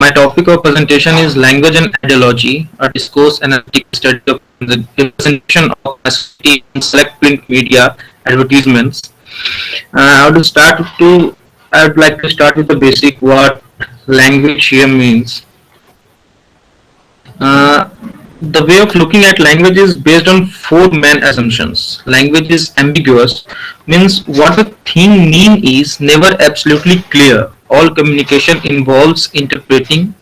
My topic of presentation is Language and Ideology, a discourse analytic study of the representation of masculinity in select print media advertisements. I would start to I would like to start with the basic what language here means. Uh, the way of looking at language is based on four main assumptions. Language is ambiguous, means what the thing mean is never absolutely clear. All communication involves interpreting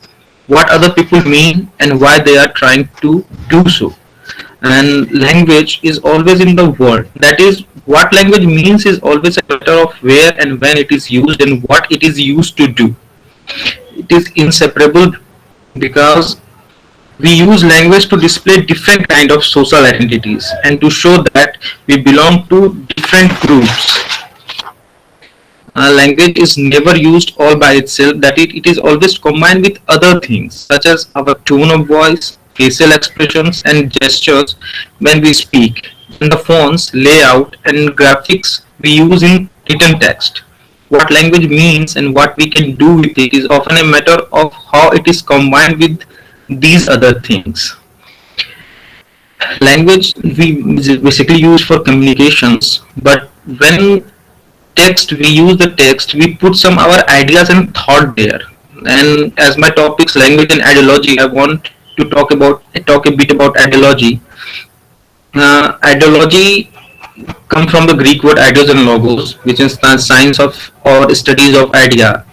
what other people mean and why they are trying to do so. And language is always in the world. That is, what language means is always a matter of where and when it is used and what it is used to do. It is inseparable because we use language to display different kind of social identities and to show that we belong to different groups. Language is never used all by itself, that it is always combined with other things such as our tone of voice, facial expressions and gestures when we speak, and the fonts, layout and graphics we use in written text. What language means and what we can do with it is often a matter of how it is combined with these other things. Language we basically use for communications, but when text we use the text, we put some our ideas and thought there. And as my topics language and ideology, I want to talk a bit about ideology. Ideology come from the Greek word ideos and logos, which is the science of or studies of idea.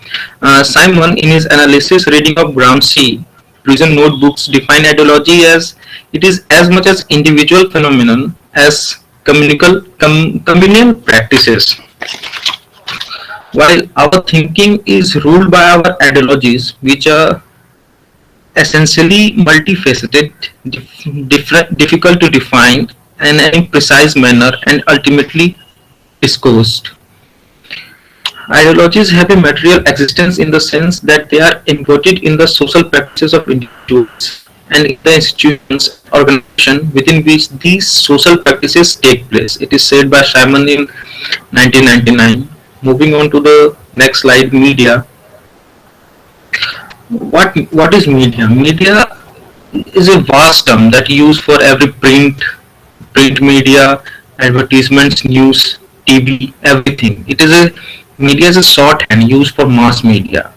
Simon, in his analysis reading of Gramsci prison notebooks, define ideology as it is as much as individual phenomenon as communal practices. While our thinking is ruled by our ideologies, which are essentially multifaceted, difficult to define, in any precise manner, and ultimately discoursed. Ideologies have a material existence in the sense that they are embodied in the social practices of individuals and in the institutions, organization within which these social practices take place. It is said by Simon in 1999. Moving on to the next slide, media. What is media? Media is a vast term that used for every print media, advertisements, news, TV, everything. It is a media is a shorthand used for mass media.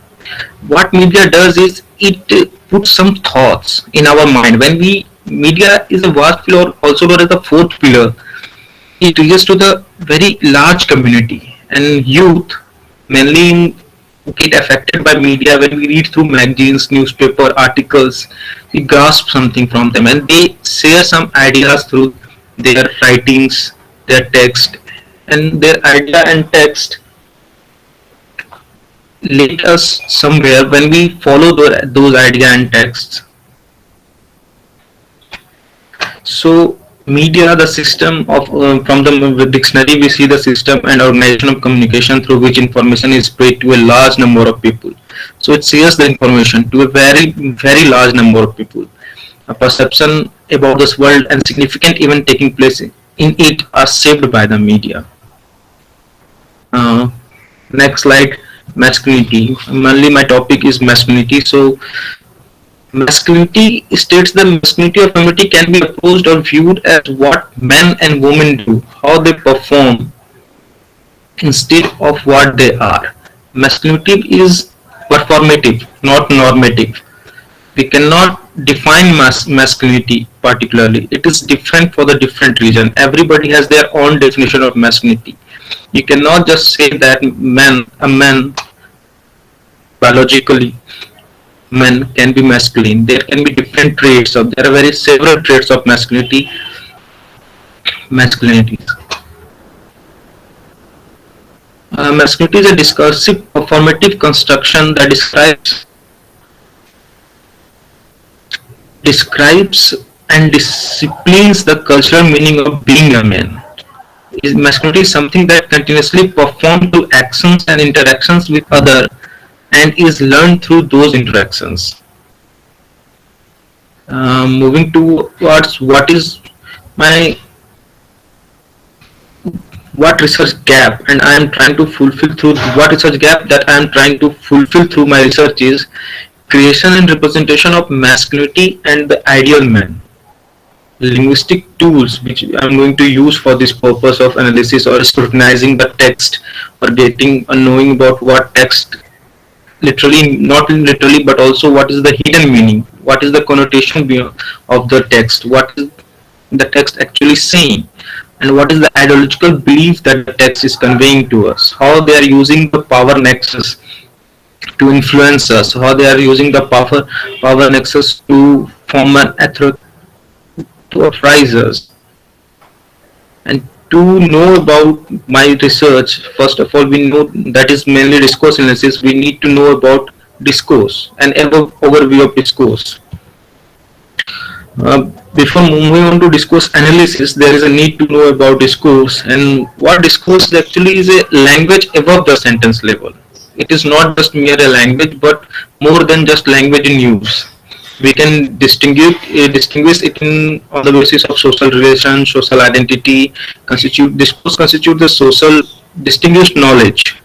What media does is it puts some thoughts in our mind. When we media is a vast pillar, also known as the fourth pillar. It reaches to the very large community and youth mainly get affected by media. When we read through magazines, newspaper articles, we grasp something from them and they share some ideas through their writings, their text, and their idea and text lead us somewhere. When we follow those idea and texts, so media, the system of from the dictionary, we see the system and organization of communication through which information is spread to a large number of people. So it shares the information to a very large number of people. A perception about this world and significant event taking place in it are shaped by the media. Uh, Next slide, masculinity. Mainly my topic is masculinity. So masculinity states the masculinity of femininity can be approached or viewed as what men and women do, how they perform, instead of what they are. Masculinity is performative, not normative. We cannot define masculinity particularly. It is different for the different region. Everybody has their own definition of masculinity. You cannot just say that a man biologically men can be masculine. There can be different traits of there are very several traits of masculinity. Masculinity is a discursive performative construction that describes and disciplines the cultural meaning of being a man. Masculinity is something that continuously performed through actions and interactions with other and is learned through those interactions. Moving towards my what research gap and I am trying to fulfill through what research gap that I am trying to fulfill through my research is creation and representation of masculinity and the ideal man. Linguistic tools which I'm going to use for this purpose of analysis or scrutinizing the text or getting a knowing about what text literally, not literally, but also what is the hidden meaning, what is the connotation of the text, what is the text actually saying, and what is the ideological belief that the text is conveying to us, how they are using the power nexus to influence us, how they are using the power nexus to form an authority to authorize us. And to know about my research, first of all, we know that is mainly discourse analysis. We need to know about discourse and overview of discourse. Before moving on to discourse analysis, there is a need to know about discourse, and what discourse actually is a language above the sentence level. It is not just mere a language, but more than just language in use. We can distinguish it on the basis of social relations, social identity. Constitute the social distinguished knowledge,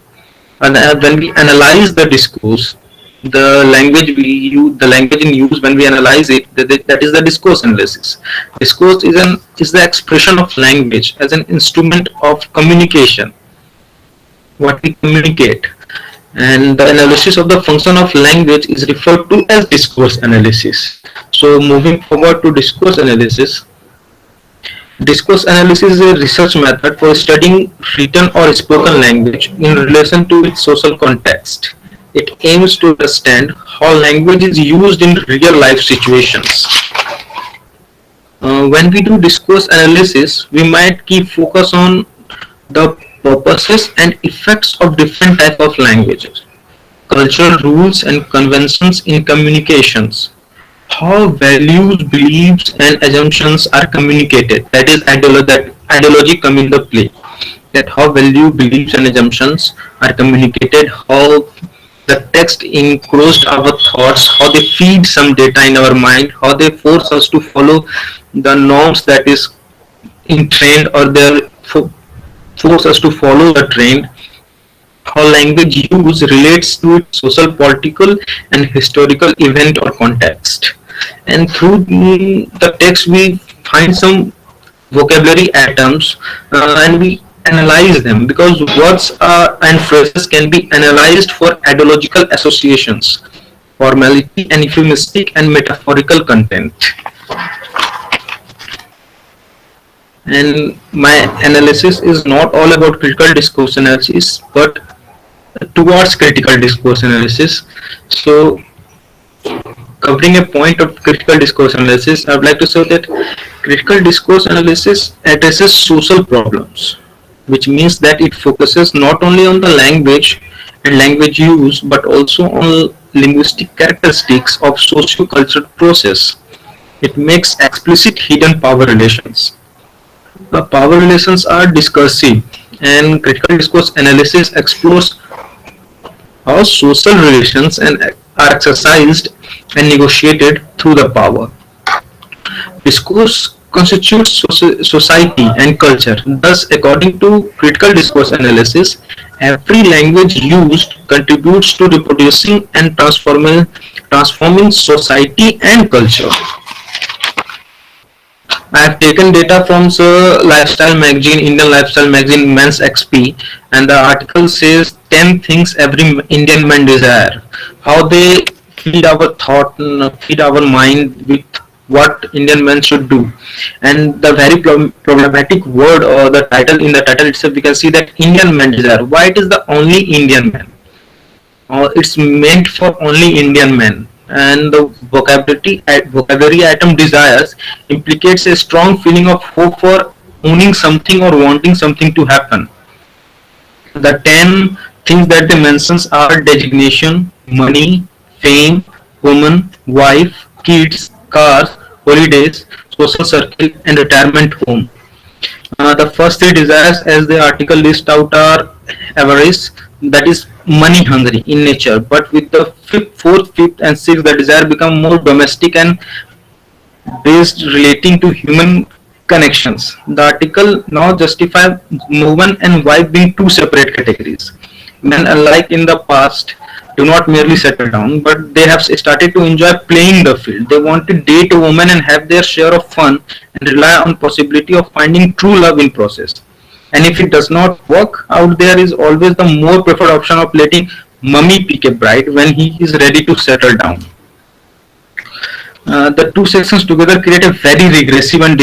and when we analyze the discourse, the language in use, when we analyze it, that is the discourse analysis. Discourse is the expression of language as an instrument of communication, what we communicate, and the analysis of the function of language is referred to as discourse analysis. So moving forward to discourse analysis. Discourse analysis is a research method for studying written or spoken language in relation to its social context. It aims to understand how language is used in real life situations. When we do discourse analysis, we might keep focus on the purposes and effects of different types of languages, cultural rules and conventions in communications, how values, beliefs, and assumptions are communicated. That is that ideology come in the play. That how value, beliefs, and assumptions are communicated, how the text encroached our thoughts, how they feed some data in our mind, how they force us to follow the norms that is entrained, or they force us to follow the trend, how language use relates to its social, political, and historical event or context. And through the text, we find some vocabulary items, and we analyze them, because words and phrases can be analyzed for ideological associations, formality, and euphemistic and metaphorical content. And my analysis is not all about critical discourse analysis, but towards critical discourse analysis. So, covering a point of critical discourse analysis, I would like to say that critical discourse analysis addresses social problems, which means that it focuses not only on the language and language use, but also on linguistic characteristics of socio-cultural process. It makes explicit hidden power relations. The power relations are discursive, and critical discourse analysis explores how social relations are exercised and negotiated through the power. Discourse constitutes society and culture. Thus, according to critical discourse analysis, every language used contributes to reproducing and transforming society and culture. I have taken data from the lifestyle magazine, Indian lifestyle magazine, Men's XP, and the article says 10 things every Indian man desire. How they feed our thought, feed our mind with what Indian men should do. And the very problematic word, or the title, in the title itself, we can see that Indian man desire. Why it is the only Indian man? It's meant for only Indian men. And the vocabulary item desires implicates a strong feeling of hope for owning something or wanting something to happen. The 10 things that they mentions are designation, money, fame, woman, wife, kids, cars, holidays, social circle, and retirement home. The first three desires, as the article lists out, are avarice, that is money hungry in nature. But with the fourth, fifth, and sixth, the desire become more domestic and based, relating to human connections. The article now justify woman and wife being two separate categories. Men, unlike in the past, do not merely settle down, but they have started to enjoy playing the field. They want to date a woman and have their share of fun and rely on possibility of finding true love in process. And if it does not work out, there is always the more preferred option of letting mummy pick a bride when he is ready to settle down. The two sections together create a very regressive and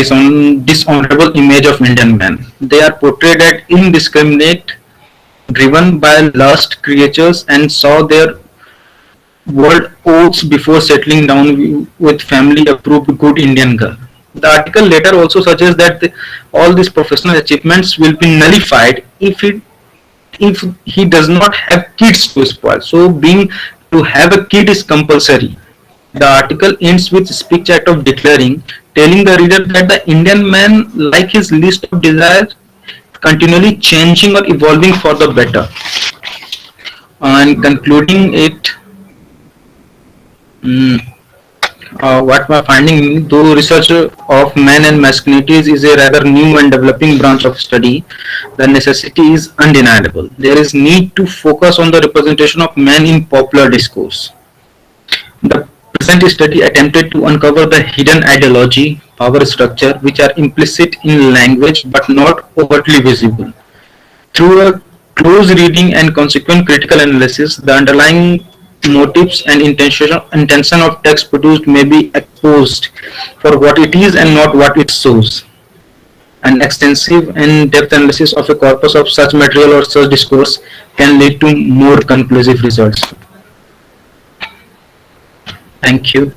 dishonorable image of Indian men. They are portrayed as indiscriminate, driven by lust creatures, and saw their world oats before settling down with family-approved good Indian girl. The article later also suggests that all these professional achievements will be nullified if he does not have kids to spoil. So being to have a kid is compulsory. The article ends with speech act of declaring, telling the reader that the Indian man, like his list of desires, continually changing or evolving for the better. And concluding it, mm, what we're finding, though research of men and masculinities is a rather new and developing branch of study, the necessity is undeniable. There is need to focus on the representation of men in popular discourse. The present study attempted to uncover the hidden ideology, power structure, which are implicit in language but not overtly visible. Through a close reading and consequent critical analysis, the underlying motives and intention of text produced may be exposed for what it is and not what it shows. An extensive and depth analysis of a corpus of such material or such discourse can lead to more conclusive results. Thank you.